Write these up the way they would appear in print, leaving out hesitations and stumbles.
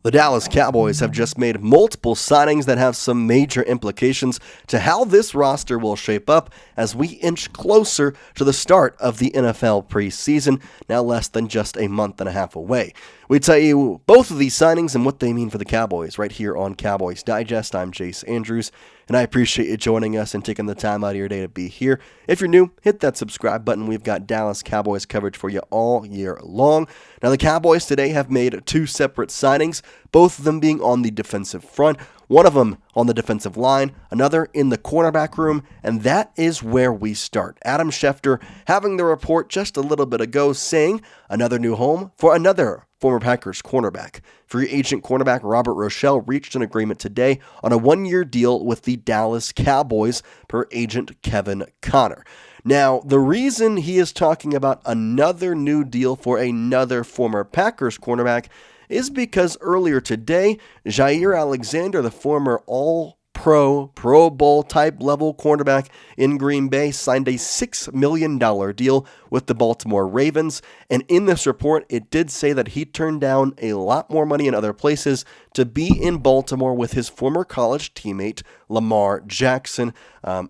The Dallas Cowboys have just made multiple signings that have some major implications to how this roster will shape up as we inch closer to the start of the NFL preseason, now less than just a month and a half away. We tell you both of these signings and what they mean for the Cowboys right here on Cowboys Digest. I'm Jace Andrews, and I appreciate you joining us and taking the time out of your day to be here. If you're new, hit that subscribe button. We've got Dallas Cowboys coverage for you all year long. Now, the Cowboys today have made two separate signings, both of them being on the defensive front. One of them on the defensive line, another in the cornerback room, and that is where we start. Adam Schefter having the report just a little bit ago saying another new home for another former Packers cornerback. Free agent cornerback Robert Rochelle reached an agreement today on a one-year deal with the Dallas Cowboys per agent Kevin Connor. Now, the reason he is talking about another new deal for another former Packers cornerback is because earlier today, Jaire Alexander, the former All-Pro, Pro Bowl type level cornerback in Green Bay, signed a $6 million deal with the Baltimore Ravens. And in this report, it did say that he turned down a lot more money in other places to be in Baltimore with his former college teammate, Lamar Jackson.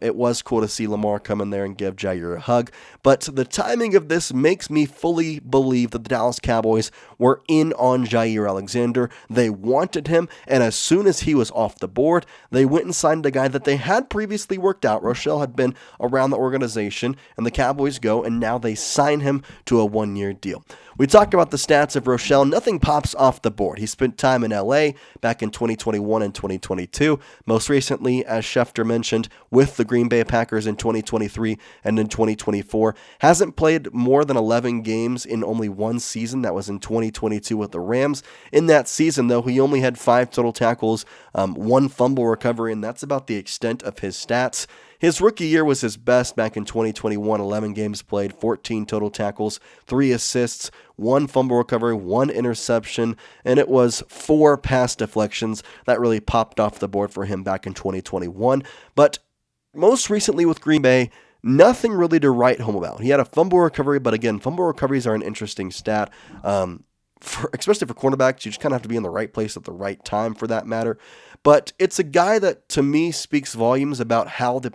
It was cool to see Lamar come in there and give Jaire a hug. But the timing of this makes me fully believe that the Dallas Cowboys were in on Jaire Alexander. They wanted him, and as soon as he was off the board, they went and signed a guy that they had previously worked out. Rochelle had been around the organization, and the Cowboys go, and now they sign him to a one-year deal. We talked about the stats of Rochelle. Nothing pops off the board. He spent time in LA back in 2021 and 2022. Most recently, as Schefter mentioned, with the Green Bay Packers in 2023 and in 2024. Hasn't played more than 11 games in only one season. That was in 2022 with the Rams. In that season, though, he only had 5 total tackles, 1 fumble recovery, and that's about the extent of his stats. His rookie year was his best back in 2021, 11 games played, 14 total tackles, 3 assists, 1 fumble recovery, 1 interception, and it was 4 pass deflections that really popped off the board for him back in 2021. But most recently with Green Bay, nothing really to write home about. He had a fumble recovery, but again, fumble recoveries are an interesting stat. Especially for cornerbacks, you just kind of have to be in the right place at the right time for that matter. But it's a guy that, to me, speaks volumes about how the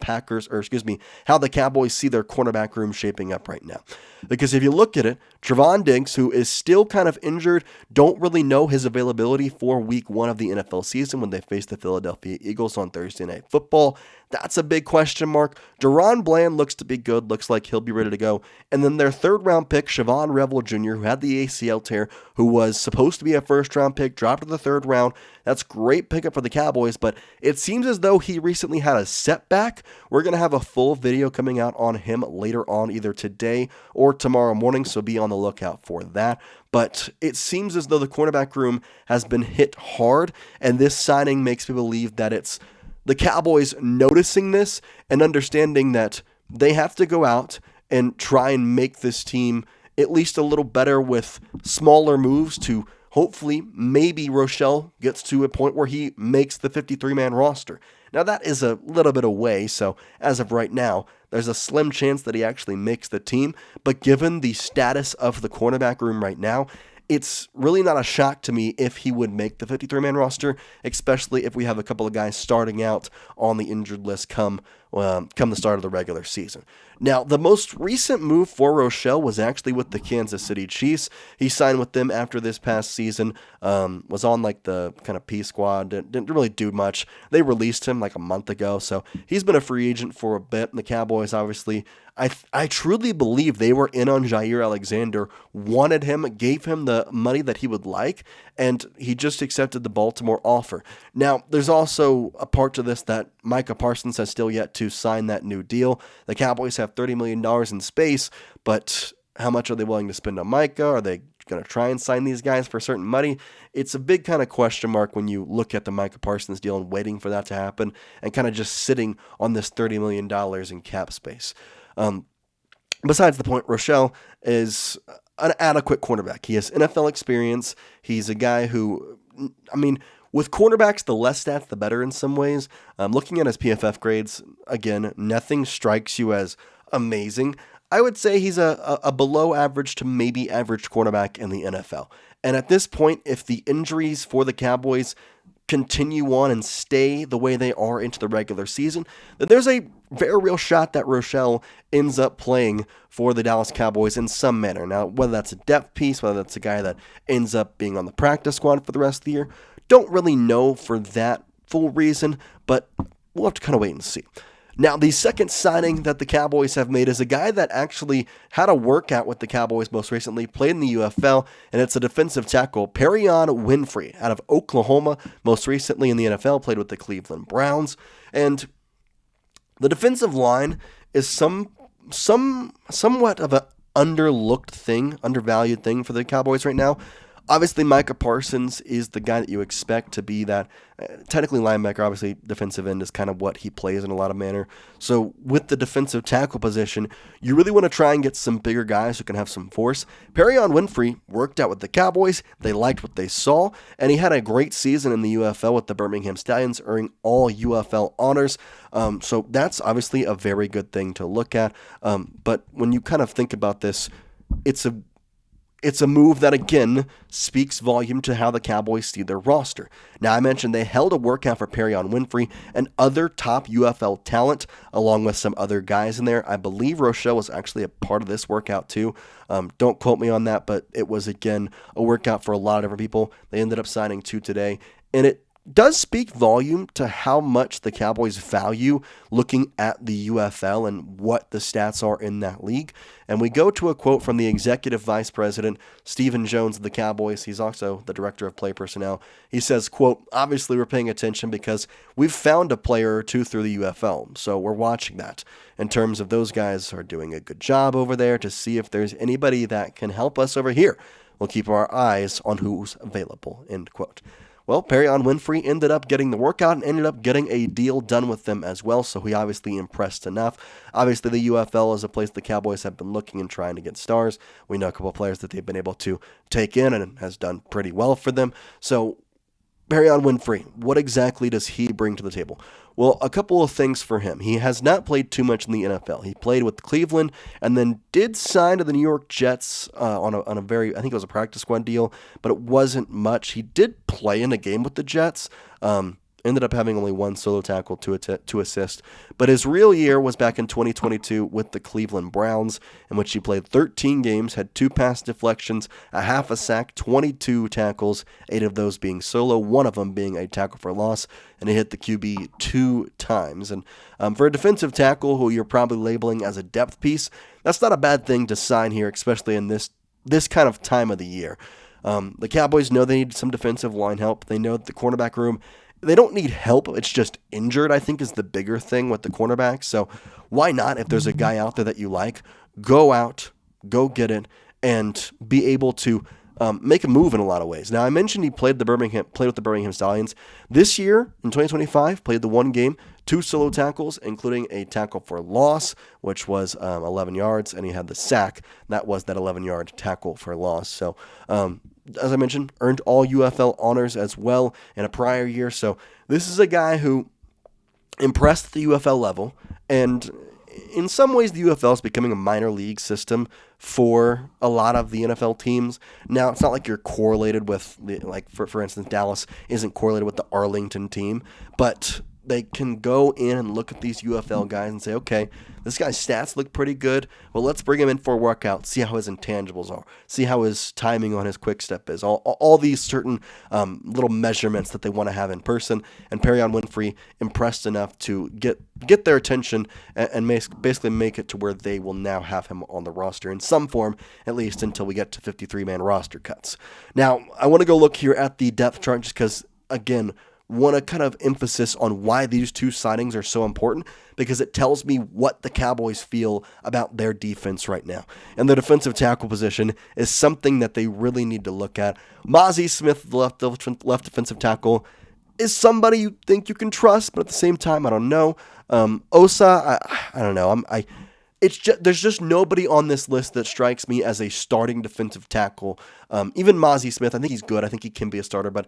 how the Cowboys see their cornerback room shaping up right now. Because if you look at it, Trevon Diggs, who is still kind of injured, don't really know his availability for week 1 of the NFL season when they face the Philadelphia Eagles on Thursday Night Football. That's a big question mark. Deron Bland looks to be good, looks like he'll be ready to go. And then their third-round pick, Siobhan Revel Jr., who had the ACL tear, who was supposed to be a first-round pick, dropped to the 3rd round. That's great pickup for the Cowboys, but it seems as though he recently had a setback. We're going to have a full video coming out on him later on, either today or tomorrow morning, so be on the lookout for that. But it seems as though the cornerback room has been hit hard, and this signing makes me believe that it's the Cowboys noticing this and understanding that they have to go out and try and make this team at least a little better with smaller moves to hopefully maybe Rochelle gets to a point where he makes the 53-man roster. Now, that is a little bit away, so as of right now, there's a slim chance that he actually makes the team. But given the status of the cornerback room right now, it's really not a shock to me if he would make the 53-man roster, especially if we have a couple of guys starting out on the injured list come the start of the regular season. Now, the most recent move for Rochelle was actually with the Kansas City Chiefs. He signed with them after this past season, was on like the kind of P squad, didn't really do much. They released him like a month ago, so he's been a free agent for a bit. And the Cowboys, obviously, I truly believe they were in on Jaire Alexander, wanted him, gave him the money that he would like, and he just accepted the Baltimore offer. Now, there's also a part to this that Micah Parsons has still yet to sign that new deal. The Cowboys have $30 million in space, but how much are they willing to spend on Micah? Are they going to try and sign these guys for certain money? It's a big kind of question mark when you look at the Micah Parsons deal and waiting for that to happen and kind of just sitting on this $30 million in cap space. Besides the point, Rochelle is an adequate cornerback. He has NFL experience. He's a guy who, with cornerbacks, the less stats, the better in some ways. Looking at his PFF grades, again, nothing strikes you as amazing. I would say he's a below average to maybe average cornerback in the NFL. And at this point, if the injuries for the Cowboys continue on and stay the way they are into the regular season, then there's a very real shot that Rochelle ends up playing for the Dallas Cowboys in some manner. Now, whether that's a depth piece, whether that's a guy that ends up being on the practice squad for the rest of the year, don't really know for that full reason, but we'll have to kind of wait and see. Now, the second signing that the Cowboys have made is a guy that actually had a workout with the Cowboys most recently, played in the UFL, and it's a defensive tackle, Perrion Winfrey, out of Oklahoma, most recently in the NFL, played with the Cleveland Browns. And the defensive line is somewhat of an undervalued thing for the Cowboys right now. Obviously, Micah Parsons is the guy that you expect to be that, technically linebacker, obviously defensive end is kind of what he plays in a lot of manner. So with the defensive tackle position, you really want to try and get some bigger guys who can have some force. Perrion Winfrey worked out with the Cowboys. They liked what they saw, and he had a great season in the UFL with the Birmingham Stallions, earning all UFL honors. So that's obviously a very good thing to look at. But when you kind of think about this, it's a move that, again, speaks volume to how the Cowboys see their roster. Now, I mentioned they held a workout for Perrion Winfrey and other top UFL talent, along with some other guys in there. I believe Rochelle was actually a part of this workout, too. Don't quote me on that, but it was, again, a workout for a lot of different people. They ended up signing 2 today, and it does speak volume to how much the Cowboys value looking at the UFL and what the stats are in that league. And we go to a quote from the executive vice president, Stephen Jones of the Cowboys. He's also the director of play personnel. He says, quote, "Obviously we're paying attention because we've found a player or two through the UFL, so we're watching that. In terms of those guys are doing a good job over there to see if there's anybody that can help us over here. We'll keep our eyes on who's available," end quote. Well, Perrion Winfrey ended up getting the workout and ended up getting a deal done with them as well, so he obviously impressed enough. Obviously, the UFL is a place the Cowboys have been looking and trying to get stars. We know a couple of players that they've been able to take in and has done pretty well for them. So, Perrion Winfrey, what exactly does he bring to the table? Well, a couple of things for him. He has not played too much in the NFL. He played with Cleveland and then did sign to the New York Jets on a very, I think it was a practice squad deal, but it wasn't much. He did play in a game with the Jets. Ended up having only 1 solo tackle, 2 assists. But his real year was back in 2022 with the Cleveland Browns, in which he played 13 games, had 2 pass deflections, a half a sack, 22 tackles, 8 of those being solo, 1 of them being a tackle for loss, and he hit the QB 2 times. And for a defensive tackle who you're probably labeling as a depth piece, that's not a bad thing to sign here, especially in this kind of time of the year. The Cowboys know they need some defensive line help. They know that the cornerback room, they don't need help. It's just injured, I think, is the bigger thing with the cornerbacks. So why not, if there's a guy out there that you like, go out, go get it, and be able to make a move in a lot of ways. Now, I mentioned he played with the Birmingham Stallions. This year, in 2025, played the 1 game, 2 solo tackles, including a tackle for loss, which was 11 yards, and he had the sack. That was that 11-yard tackle for loss. So, as I mentioned, earned all UFL honors as well in a prior year. So this is a guy who impressed at the UFL level, and in some ways the UFL is becoming a minor league system for a lot of the NFL teams. Now, it's not like you're correlated with, for instance, Dallas isn't correlated with the Arlington team, but they can go in and look at these UFL guys and say, okay, this guy's stats look pretty good. Well, let's bring him in for a workout, see how his intangibles are, see how his timing on his quick step is, all these certain little measurements that they want to have in person. And Perrion Winfrey impressed enough to get their attention and basically make it to where they will now have him on the roster in some form, at least until we get to 53-man roster cuts. Now, I want to go look here at the depth chart just because, again, want to kind of emphasis on why these 2 signings are so important, because it tells me what the Cowboys feel about their defense right now. And the defensive tackle position is something that they really need to look at. Mazi Smith, the left defensive tackle, is somebody you think you can trust, but at the same time, I don't know. Osa, I don't know. There's just nobody on this list that strikes me as a starting defensive tackle. Even Mazi Smith, I think he's good. I think he can be a starter, but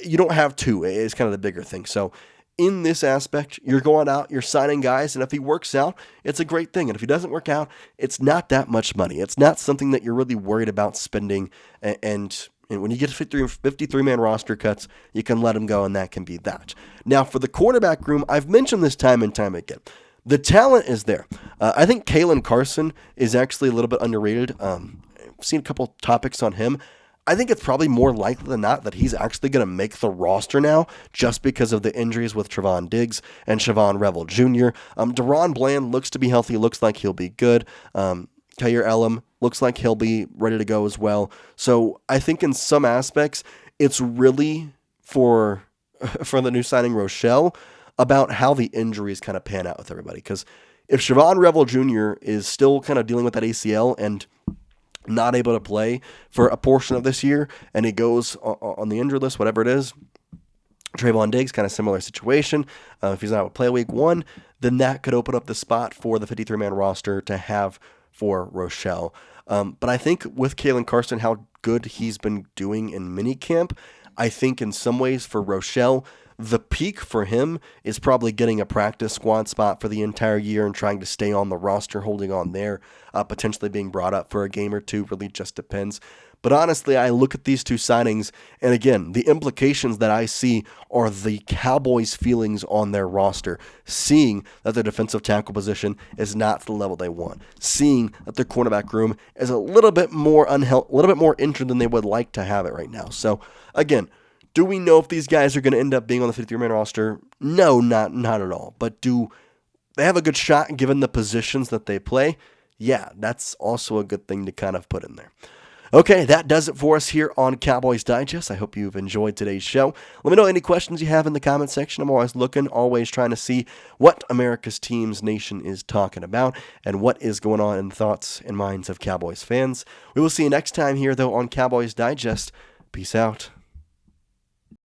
you don't have 2. It's kind of the bigger thing. So in this aspect, you're going out, you're signing guys, and if he works out, it's a great thing. And if he doesn't work out, it's not that much money. It's not something that you're really worried about spending and And when you get to 53-man roster cuts, you can let them go, and that can be that. Now, for the quarterback room, I've mentioned this time and time again. The talent is there. I think Kalen Carson is actually a little bit underrated. I've seen a couple topics on him. I think it's probably more likely than not that he's actually going to make the roster now just because of the injuries with Trevon Diggs and Siobhan Revel Jr. Deron Bland looks to be healthy, looks like he'll be good. Jaire Alexander looks like he'll be ready to go as well. So I think in some aspects, it's really for the new signing Rochelle about how the injuries kind of pan out with everybody. Because if Siobhan Revel Jr. is still kind of dealing with that ACL and not able to play for a portion of this year, and he goes on the injured list, whatever it is, Trevon Diggs, kind of similar situation. If he's not able to play week 1, then that could open up the spot for the 53-man roster to have for Rochelle. But I think with Kalen Carson, how good he's been doing in minicamp, I think in some ways for Rochelle, the peak for him is probably getting a practice squad spot for the entire year and trying to stay on the roster, holding on there, potentially being brought up for a game or two, really just depends. But honestly, I look at these two signings, and again, the implications that I see are the Cowboys' feelings on their roster, seeing that their defensive tackle position is not to the level they want, seeing that their cornerback room is a little bit more injured than they would like to have it right now. So again, do we know if these guys are going to end up being on the 53-man roster? No, not at all. But do they have a good shot given the positions that they play? Yeah, that's also a good thing to kind of put in there. Okay, that does it for us here on Cowboys Digest. I hope you've enjoyed today's show. Let me know any questions you have in the comment section. I'm always looking, always trying to see what America's teams nation is talking about and what is going on in the thoughts and minds of Cowboys fans. We will see you next time here, though, on Cowboys Digest. Peace out.